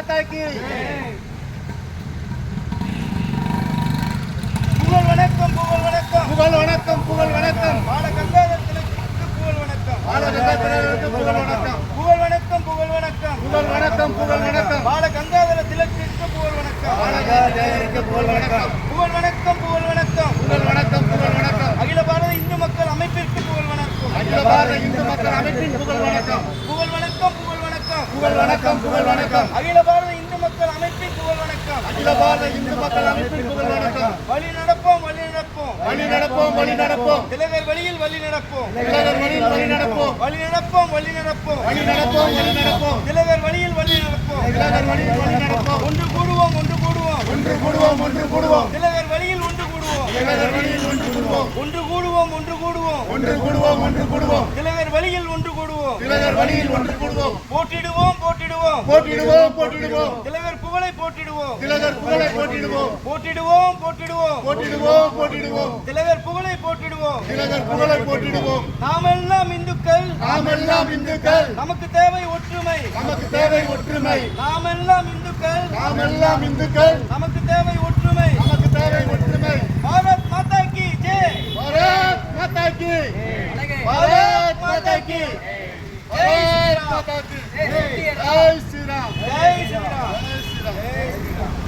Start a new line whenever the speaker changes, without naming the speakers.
மாதா கி புகழ் வணக்கம் புகழ் வணக்கம் புகழ் வணக்கம் புகழ் வணக்கம் பால கங்காதர திலகருக்கு புகழ் வணக்கம் பால கங்காதரருக்கு புகழ் வணக்கம் புகழ் வணக்கம் புகழ் வணக்கம் புகழ் வணக்கம் புகழ் வணக்கம் பால கங்காதர திலகருக்கு புகழ் வணக்கம் பால கங்காதரருக்கு புகழ் வணக்கம் புகழ் வணக்கம் புகழ் வணக்கம் புகழ் வணக்கம் புகழ் வணக்கம் அகில பாரத இந்து மக்கள் அமைப்பிற்கு புகழ் வணக்கம் அகில பாரத இந்து மக்கள் அமைப்பின் புகழ் வணக்கம் புகழ் வணக்கம் புகழ் வணக்கம் புகழ் வணக்கம் புகழ் வணக்கம் அகில பாரத இந்து மக்கள் அமைப்பின் புகழ் வணக்கம் அகில பாரத இந்து மக்கள் அமைப்பின் புகழ் வணக்கம் வழி நடப்போம் வழி நடப்போம் வழி நடப்போம் வழி நடப்போம் திலகர் வழியில் வழி நடப்போம் திலகர் வழியில் வழி நடப்போம் வழி நடப்போம் வழி நடப்போம் வழி நடப்போம் வழி நடப்போம் திலகர் வழியில் வழி நடப்போம் திலகர் வழியில் வழி நடப்போம் ஒன்று கூடுவோம் ஒன்று கூடுவோம் ஒன்று கூடுவோம் ஒன்று கூடுவோம் திலகர் வழியில் ஒன்று கூடுவோம் திலகர் வழியில் ஒன்று கூடுவோம் ஒன்று கூடுவோம் ஒன்று கூடுவோம் ஒன்று கூடுவோம் ஒன்று கூடுவோம் திலகர் வழியில் ஒன்று கூடுவோம் திலகர் வழியில் ஒன்று கூடுவோம் போற்றிடுவோம் போற்றிடுவோம் போற்றிடுவோம் போற்றிடுவோம் திலகர் புகழை போற்றிடுவோம் திலகர் புகழை போற்றிடுவோம் போற்றிடுவோம் போற்றிடுவோம் போற்றிடுவோம் போற்றிடுவோம் திலகர் புகழை போற்றிடுவோம் திலகர் புகழை போற்றிடுவோம் நாமெல்லாம் இந்துக்கள் நாமெல்லாம் இந்துக்கள் நமக்கு தேவை ஒற்றுமை நமக்கு தேவை ஒற்றுமை நாமெல்லாம் இந்துக்கள் நாமெல்லாம் இந்துக்கள் நமக்கு தேவை ஒற்றுமை நமக்கு தேவை ஒற்றுமை பாரத் மாதா கி ஜெய் பாரத் மாதா கி பாரத் மாதா கி பாரத் மாதா கி ஜெய் ஸ்ரீராம் ஜெய் ஸ்ரீராம் ஜெய் ஸ்ரீராம் ஜெய் ஸ்ரீராம்